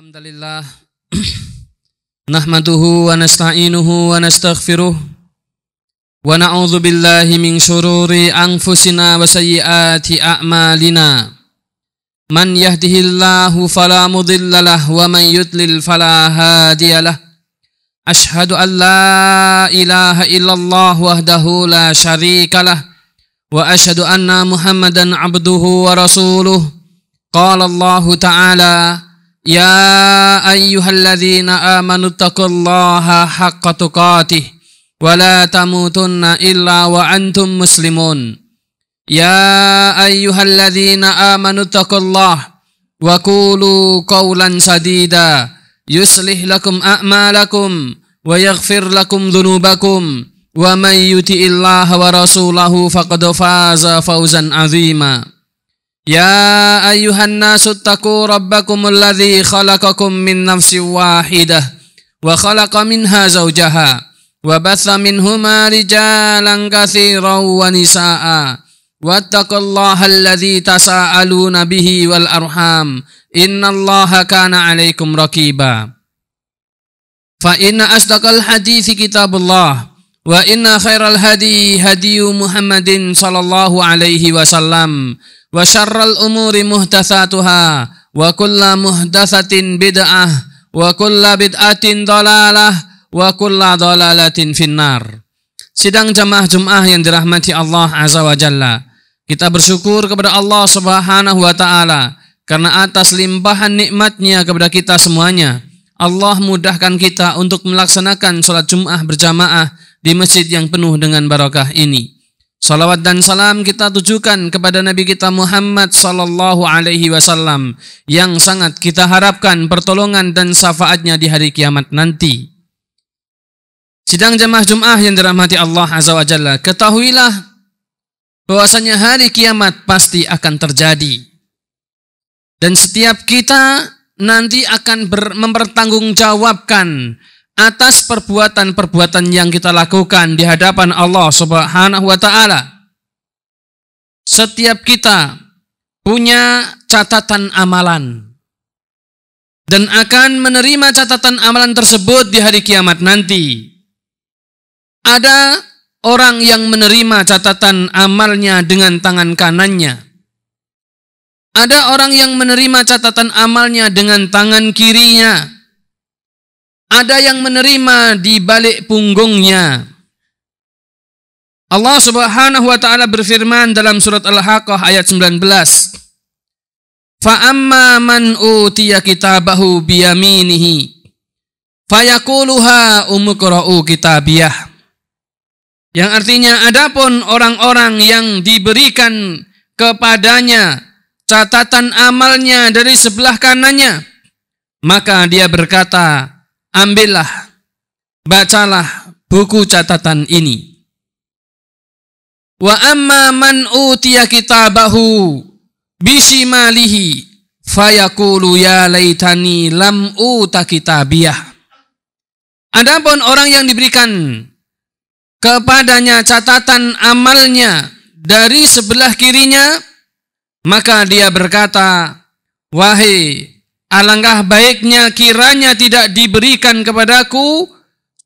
Alhamdulillah nahmaduhu wa nasta'inuhu wa nastaghfiruh wa na'udzu billahi min syururi anfusina wa sayyiati a'malina man yahdihillahu fala mudhillalah wa man yudlil fala hadiyalah asyhadu an la ilaha illallah wahdahu la syarikalah wa asyhadu anna muhammadan abduhu wa rasuluh qala Allah ta'ala ya ayyuhalladzina amanu taqullaha haqqa tuqatih wa la tamutunna illa wa antum muslimun ya ayyuhalladzina amanu taqullaha wa qulu qawlan sadida yuslih lakum a'malakum wa yaghfir lakum dhunubakum wa may yuti'illaha wa rasulahu faqad faza fawzan 'azima. Ya ayyuhan nasu taqu rabbakumul ladzi khalaqakum min nafsin wahidah wa khalaqa minha zawjaha wa batha minhuma rijalan katsiran wa nisaa'a wattaqullaha alladzi tasaaluna bihi wal arham innallaha kana 'alaikum raqiba. Fa inna asdaqal hadithi kitabullah wa inna khairal hadi hadiyu Muhammadin sallallahu alaihi wasallam wa syarral umuri muhdatsatuha wa kullu muhdatsatin bid'ah wa kullu bid'atin dhalalah wa kullu dhalalatin finnar. Sidang jamaah Jumat yang dirahmati Allah azza wa jalla, kita bersyukur kepada Allah Subhanahu wa taala karena atas limpahan nikmatnya kepada kita semuanya. Allah mudahkan kita untuk melaksanakan salat Jumat berjamaah di masjid yang penuh dengan barakah ini. Salawat dan salam kita tujukan kepada Nabi kita Muhammad sallallahu alaihi wasallam yang sangat kita harapkan pertolongan dan syafaatnya di hari kiamat nanti. Sidang jamaah Jumat yang dirahmati Allah azza wa jalla, ketahuilah bahwasanya hari kiamat pasti akan terjadi. Dan setiap kita nanti akan mempertanggungjawabkan atas perbuatan-perbuatan yang kita lakukan di hadapan Allah Subhanahu wa taala. Setiap kita punya catatan amalan dan akan menerima catatan amalan tersebut di hari kiamat nanti. Ada orang yang menerima catatan amalnya dengan tangan kanannya. Ada orang yang menerima catatan amalnya dengan tangan kirinya. Ada yang menerima di balik punggungnya. Allah Subhanahu wa taala berfirman dalam surat Al-Haqqah ayat 19. Fa amma man utiya kitabahu biyaminihi fayaquluha umqra'u kitabiyah. Yang artinya adapun orang-orang yang diberikan kepadanya catatan amalnya dari sebelah kanannya, maka dia berkata, ambillah, bacalah buku catatan ini. Wa amma man utiya kitabahu bisimalihi fayaqulu ya laitani lam uta kitabiyah. Adapun orang yang diberikan kepadanya catatan amalnya dari sebelah kirinya, maka dia berkata, wahai, alangkah baiknya kiranya tidak diberikan kepadaku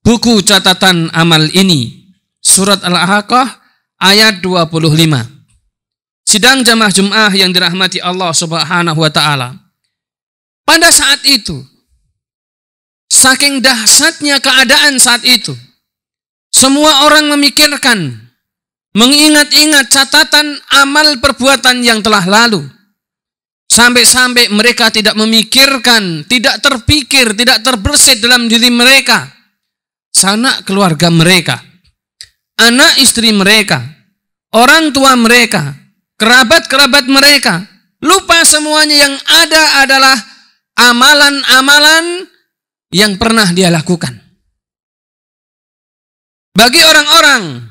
buku catatan amal ini. Surat Al-Haqqah ayat 25. Sidang jamaah Jumat yang dirahmati Allah Subhanahu wa taala. Pada saat itu, saking dahsyatnya keadaan saat itu, semua orang memikirkan, mengingat-ingat catatan amal perbuatan yang telah lalu. Sampai-sampai mereka tidak memikirkan, tidak terpikir, tidak terbersit dalam diri mereka, sanak keluarga mereka, anak istri mereka, orang tua mereka, kerabat-kerabat mereka. Lupa semuanya, yang ada adalah amalan-amalan yang pernah dia lakukan. Bagi orang-orang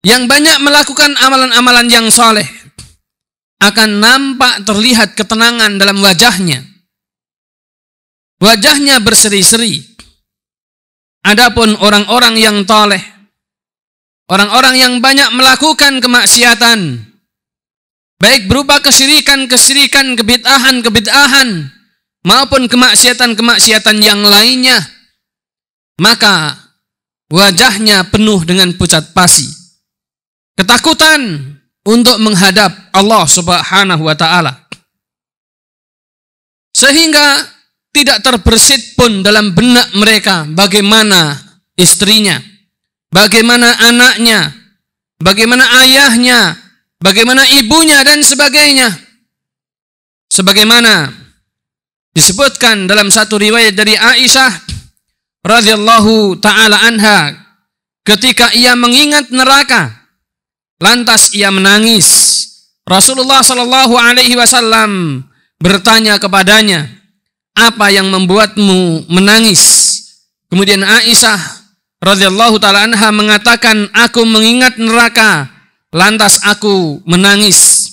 yang banyak melakukan amalan-amalan yang soleh, akan nampak terlihat ketenangan dalam wajahnya. Wajahnya berseri-seri. Adapun orang-orang yang toleh, orang-orang yang banyak melakukan kemaksiatan, baik berupa kesyirikan, kebid'ahan, maupun kemaksiatan-kemaksiatan yang lainnya, maka wajahnya penuh dengan pucat pasi, ketakutan untuk menghadap Allah Subhanahu wa ta'ala. Sehingga tidak terbersit pun dalam benak mereka bagaimana istrinya, bagaimana anaknya, bagaimana ayahnya, bagaimana ibunya, dan sebagainya. Sebagaimana disebutkan dalam satu riwayat dari Aisyah radhiyallahu ta'ala anha, ketika ia mengingat neraka, lantas ia menangis. Rasulullah sallallahu alaihi wasallam bertanya kepadanya, apa yang membuatmu menangis? Kemudian Aisyah radhiyallahu ta'ala anha mengatakan, aku mengingat neraka, lantas aku menangis.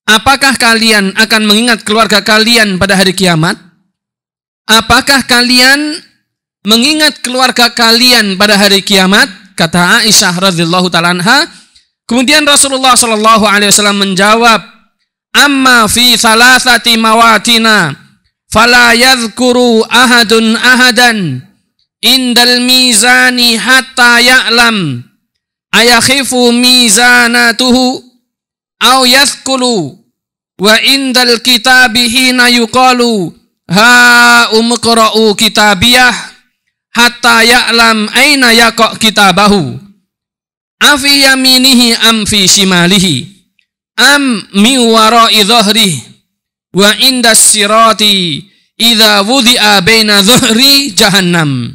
Apakah kalian akan mengingat keluarga kalian pada hari kiamat? Apakah kalian mengingat keluarga kalian pada hari kiamat? Kata Aisyah radhiyallahu ta'ala anha. Kemudian Rasulullah sallallahu alaihi wasallam menjawab, amma fi thalathati mawatina fala yadhkuru ahadun ahadan indal mizani hatta ya'lam ayakhifu mizanatuhu aw yadhkulu wa indal kitabi hina yuqalu ha umqra'u kitabiyah hatta ya'lam aina yaqa' kitabahu afi yaminihi am fi shimalihi am mi wara'i dhahrihi wa indas sirati idza wudi'a baina dhahri jahannam.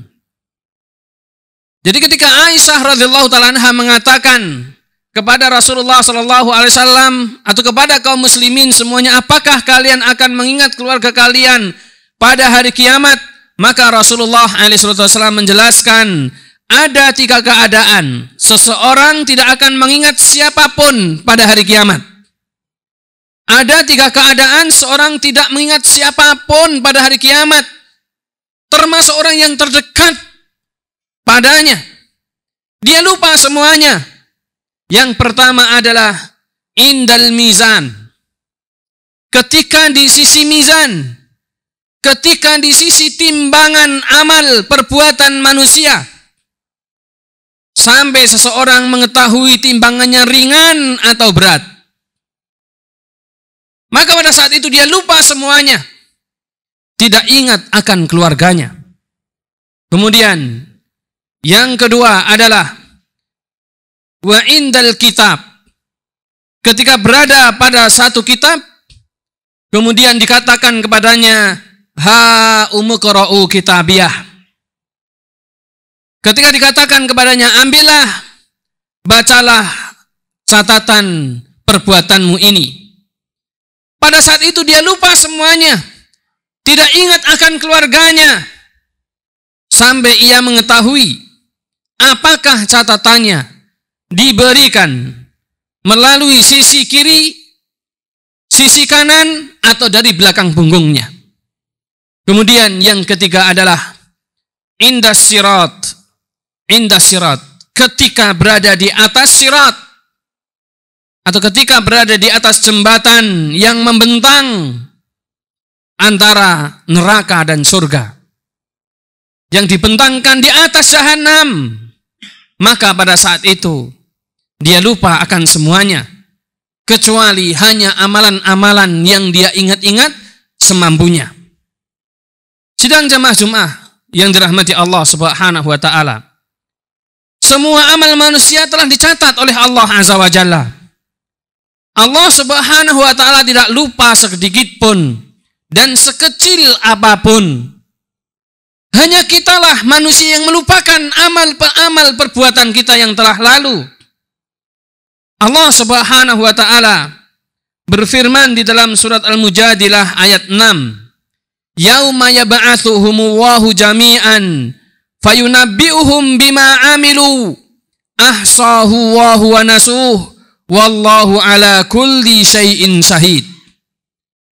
Jadi ketika Aisyah radhiyallahu ta'ala anha mengatakan kepada Rasulullah sallallahu alaihi wasallam atau kepada kaum muslimin semuanya, apakah kalian akan mengingat keluarga kalian pada hari kiamat? Maka Rasulullah alaihi wasallam menjelaskan, ada 3 keadaan seseorang tidak akan mengingat siapapun pada hari kiamat. Ada 3 keadaan seorang tidak mengingat siapapun pada hari kiamat, termasuk orang yang terdekat padanya. Dia lupa semuanya. Yang pertama adalah indal mizan. Ketika di sisi mizan, ketika di sisi timbangan amal perbuatan manusia, sampai seseorang mengetahui timbangannya ringan atau berat, maka pada saat itu dia lupa semuanya, tidak ingat akan keluarganya. Kemudian yang kedua adalah wa indal kitab. Ketika berada pada satu kitab, kemudian dikatakan kepadanya ha umqra'u kitabiyah. Ketika dikatakan kepadanya, ambillah, bacalah catatan perbuatanmu ini. Pada saat itu dia lupa semuanya, tidak ingat akan keluarganya, sampai ia mengetahui apakah catatannya diberikan melalui sisi kiri, sisi kanan, atau dari belakang punggungnya. Kemudian yang ketiga adalah indas sirat. Indas sirat, ketika berada di atas sirat, atau ketika berada di atas jembatan yang membentang antara neraka dan surga, yang dibentangkan di atas jahanam, maka pada saat itu dia lupa akan semuanya, kecuali hanya amalan-amalan yang dia ingat-ingat semampunya. Sidang jamaah Jumat yang dirahmati Allah Subhanahu wa ta'ala, semua amal manusia telah dicatat oleh Allah Azza wa Jalla. Allah Subhanahu wa ta'ala tidak lupa sedikit pun dan sekecil apapun. Hanya kitalah manusia yang melupakan amal perbuatan kita yang telah lalu. Allah Subhanahu wa ta'ala berfirman di dalam surat Al-Mujadilah ayat 6. Yauma yab'atsuhumullahu jami'an fayunabbi'uhum bima amilu ahsahu wa nasuh wallahu ala kulli syai'in syahid.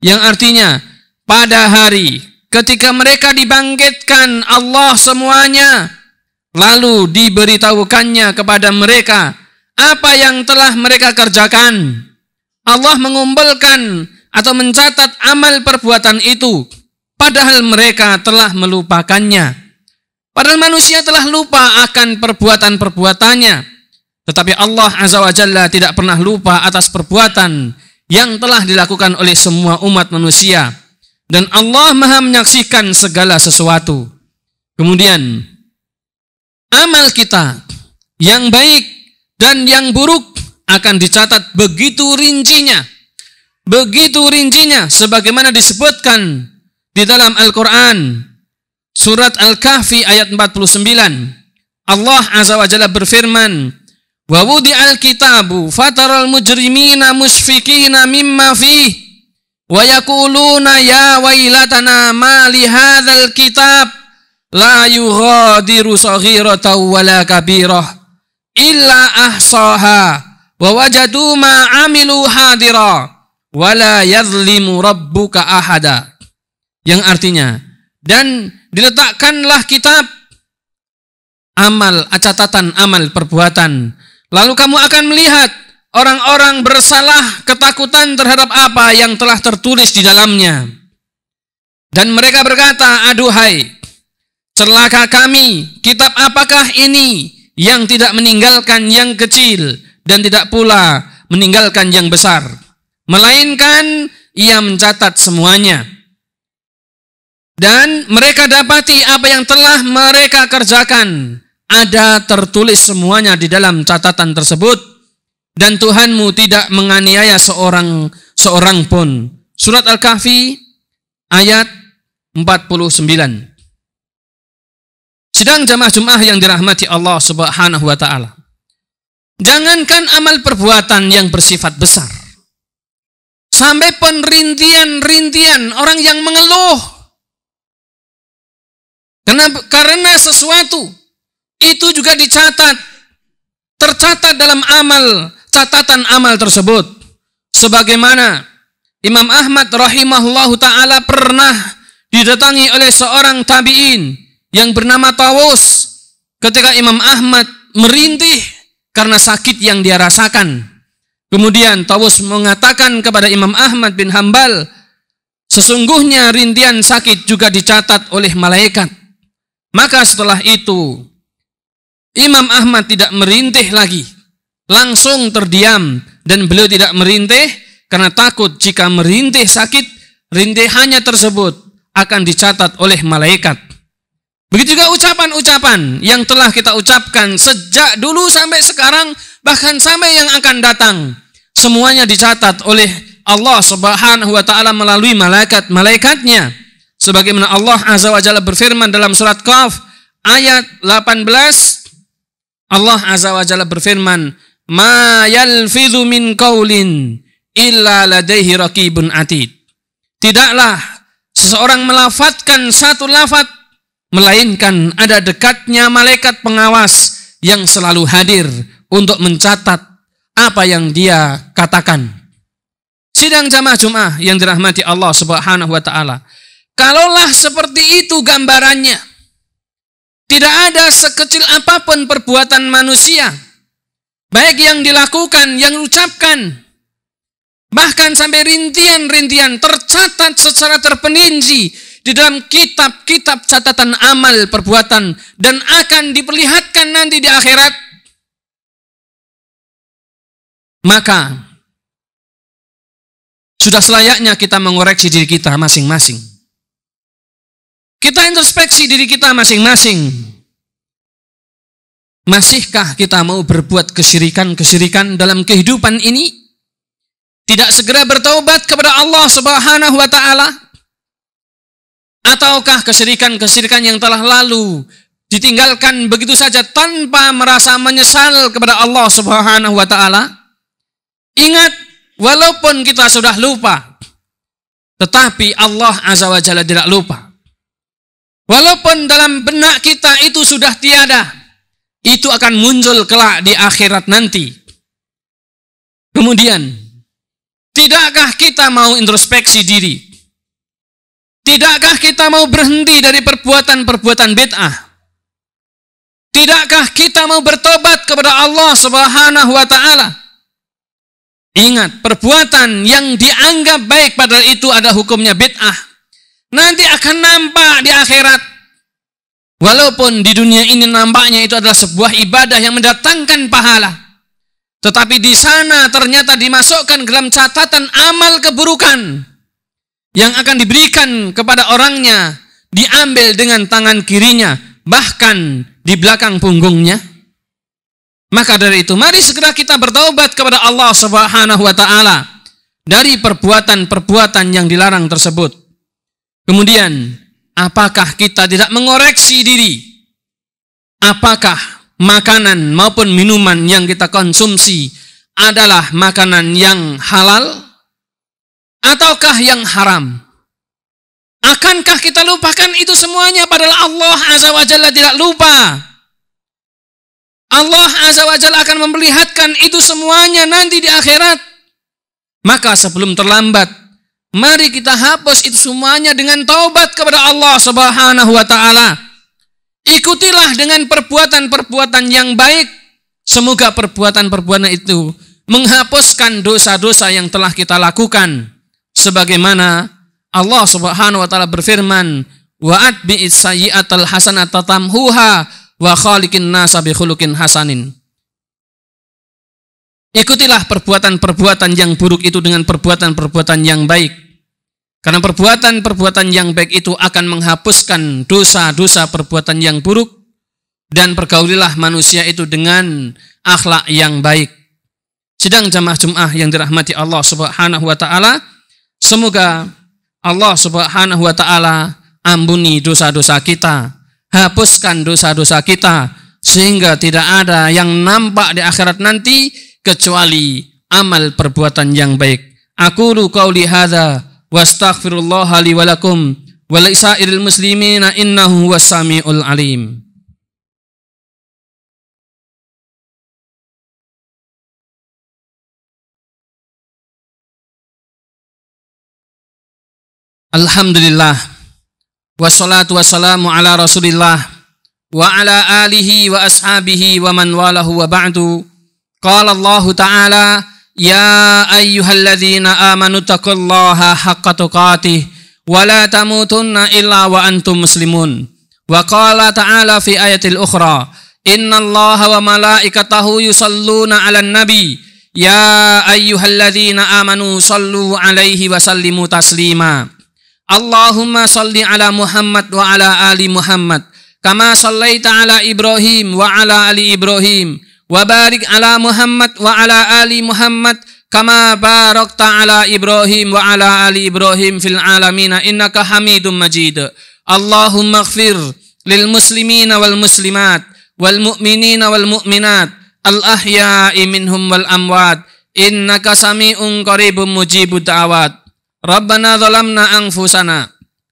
Yang artinya, pada hari ketika mereka dibangkitkan Allah semuanya, lalu diberitahukannya kepada mereka apa yang telah mereka kerjakan. Allah mengumpulkan atau mencatat amal perbuatan itu padahal mereka telah melupakannya. Padahal manusia telah lupa akan perbuatan-perbuatannya. Tetapi Allah Azza wa Jalla tidak pernah lupa atas perbuatan yang telah dilakukan oleh semua umat manusia. Dan Allah Maha menyaksikan segala sesuatu. Kemudian, amal kita yang baik dan yang buruk akan dicatat begitu rincinya. Begitu rincinya sebagaimana disebutkan di dalam Al-Quran. Surat Al-Kahfi ayat 49. Allah Azza wa Jalla berfirman, "Wa wudi'al kitabu fataral mujrimina musfikina mimma fih wa yaquluna ya wailatana ma li hadzal kitab la yughadiru saghiratan wala kabirah illa ahsaha wa wajadu ma amilu hadira wala yadhlimu rabbuka ahada." Yang artinya, dan diletakkanlah kitab amal, catatan amal perbuatan. Lalu kamu akan melihat orang-orang bersalah ketakutan terhadap apa yang telah tertulis di dalamnya. Dan mereka berkata, "Aduhai, celaka kami, kitab apakah ini yang tidak meninggalkan yang kecil dan tidak pula meninggalkan yang besar, melainkan ia mencatat semuanya." Dan mereka dapati apa yang telah mereka kerjakan, ada tertulis semuanya di dalam catatan tersebut, dan Tuhanmu tidak menganiaya seorang pun. Surat Al-Kahfi ayat 49. Sidang jamaah Jumat yang dirahmati Allah Subhanahu wa taala. Jangankan amal perbuatan yang bersifat besar, sampai penrintian-rintian orang yang mengeluh karena sesuatu itu juga tercatat dalam catatan amal tersebut. Sebagaimana Imam Ahmad rahimahullahu ta'ala pernah didatangi oleh seorang tabi'in yang bernama Tawus. Ketika Imam Ahmad merintih karena sakit yang dia rasakan, kemudian Tawus mengatakan kepada Imam Ahmad bin Hambal, "Sesungguhnya rintian sakit juga dicatat oleh malaikat." Maka setelah itu Imam Ahmad tidak merintih lagi, langsung terdiam, dan beliau tidak merintih karena takut jika merintih sakit, rintihannya tersebut akan dicatat oleh malaikat. Begitu juga ucapan-ucapan yang telah kita ucapkan sejak dulu sampai sekarang, bahkan sampai yang akan datang, semuanya dicatat oleh Allah Subhanahu wa taala melalui malaikatnya. Sebagaimana Allah Azza wa Jalla berfirman dalam surat Qaf ayat 18, Allah Azza wa Jalla berfirman, "Ma yalfidhu min qaulin illa ladaihi raqibun atid." Tidaklah seseorang melafadzkan satu lafaz melainkan ada dekatnya malaikat pengawas yang selalu hadir untuk mencatat apa yang dia katakan. Sidang jamaah Jumat yang dirahmati Allah Subhanahu wa taala. Kalaulah seperti itu gambarannya, tidak ada sekecil apapun perbuatan manusia, baik yang dilakukan, yang diucapkan, bahkan sampai rintian-rintian tercatat secara terperinci di dalam kitab-kitab catatan amal perbuatan, dan akan diperlihatkan nanti di akhirat. Maka sudah selayaknya kita mengoreksi diri kita masing-masing. Kita introspeksi diri kita masing-masing. Masihkah kita mau berbuat kesyirikan dalam kehidupan ini? Tidak segera bertaubat kepada Allah Subhanahu wa taala? Ataukah kesyirikan yang telah lalu ditinggalkan begitu saja tanpa merasa menyesal kepada Allah Subhanahu wa taala? Ingat, walaupun kita sudah lupa, tetapi Allah Azza wa Jalla tidak lupa. Walaupun dalam benak kita itu sudah tiada, itu akan muncul kelak di akhirat nanti. Kemudian, tidakkah kita mau introspeksi diri? Tidakkah kita mau berhenti dari perbuatan-perbuatan bid'ah? Tidakkah kita mau bertobat kepada Allah Subhanahu wa taala? Ingat, perbuatan yang dianggap baik padahal itu ada hukumnya bid'ah, nanti akan nampak di akhirat. Walaupun di dunia ini nampaknya itu adalah sebuah ibadah yang mendatangkan pahala, tetapi di sana ternyata dimasukkan dalam catatan amal keburukan yang akan diberikan kepada orangnya, diambil dengan tangan kirinya, bahkan di belakang punggungnya. Maka dari itu, mari segera kita bertaubat kepada Allah Subhanahu wa Ta'ala dari perbuatan-perbuatan yang dilarang tersebut. Kemudian, apakah kita tidak mengoreksi diri? Apakah makanan maupun minuman yang kita konsumsi adalah makanan yang halal ataukah yang haram? Akankah kita lupakan itu semuanya padahal Allah Azza wa Jalla tidak lupa? Allah Azza wa Jalla akan memperlihatkan itu semuanya nanti di akhirat. Maka sebelum terlambat, mari kita hapus itu semuanya dengan taubat kepada Allah Subhanahu wa Ta'ala. Ikutilah dengan perbuatan-perbuatan yang baik. Semoga perbuatan-perbuatan itu menghapuskan dosa-dosa yang telah kita lakukan. Sebagaimana Allah Subhanahu wa Ta'ala berfirman, wa atbi'is sayyi'atal hasanata tamhuha wa khaliqin nasa bi khuluqin hasanin. Ikutilah perbuatan-perbuatan yang buruk itu dengan perbuatan-perbuatan yang baik. Karena perbuatan-perbuatan yang baik itu akan menghapuskan dosa-dosa perbuatan yang buruk, dan pergaulilah manusia itu dengan akhlak yang baik. Sedang jamaah Jumat yang dirahmati Allah Subhanahu wa Ta'ala, semoga Allah Subhanahu wa Ta'ala ampuni dosa-dosa kita, hapuskan dosa-dosa kita, sehingga tidak ada yang nampak di akhirat nanti kecuali amal perbuatan yang baik. Aqulu qauli hadza wastaghfirullaha li wa lakum wa lisairil muslimina innahu was-sami'ul alim. Alhamdulillah wassalatu wassalamu ala Rasulillah wa ala alihi wa ashabihi wa man walahu wa ba'du. Qala Allah Ta'ala, ya ayyuhalladzina amanu taqullaha haqqa tuqatih wa la tamutunna illa wa antum muslimun. Wa qala ta'ala fi ayatil ukhra, innallaha wa malaikatahu yusalluna 'alan nabi ya ayyuhalladzina amanu sallu 'alaihi wa sallimu taslima. Allahumma salli ala Muhammad wa ala ali Muhammad kama sallaita ala Ibrahim wa ala ali Ibrahim wa barik ala Muhammad wa ala ali Muhammad kama barakta ala Ibrahim wa ala ali Ibrahim fil alamin innaka Hamidum Majid. Allahumma ighfir lil muslimina wal muslimat wal mu'minina wal mu'minat al ahya'i minhum wal amwat innaka sami'un qaribun mujibud da'awat. Rabbana zalamna anfusana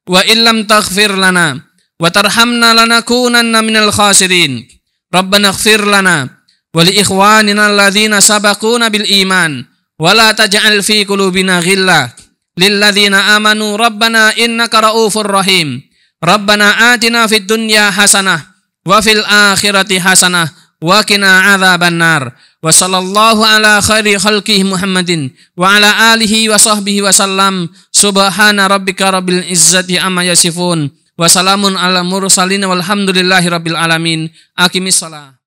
wa illam taghfir lana wa tarhamna lanakunanna minal khasirin. Rabbana ighfir lana wa li ikhwanina alladhina sabaquna bil iman wa la taj'al fi qulubina ghillan lil ladzina amanu rabbana innaka raufur rahim. Rabbana atina fid dunya hasanah wa fil akhirati hasanah wa qina adzabannar. Wa sallallahu ala khairi khalqihi Muhammadin wa ala alihi wa sahbihi wa sallam. Subhana rabbika rabbil izzati amma yasifun wa salamun ala mursalin walhamdulillahi rabbil alamin. Aqimis shalah.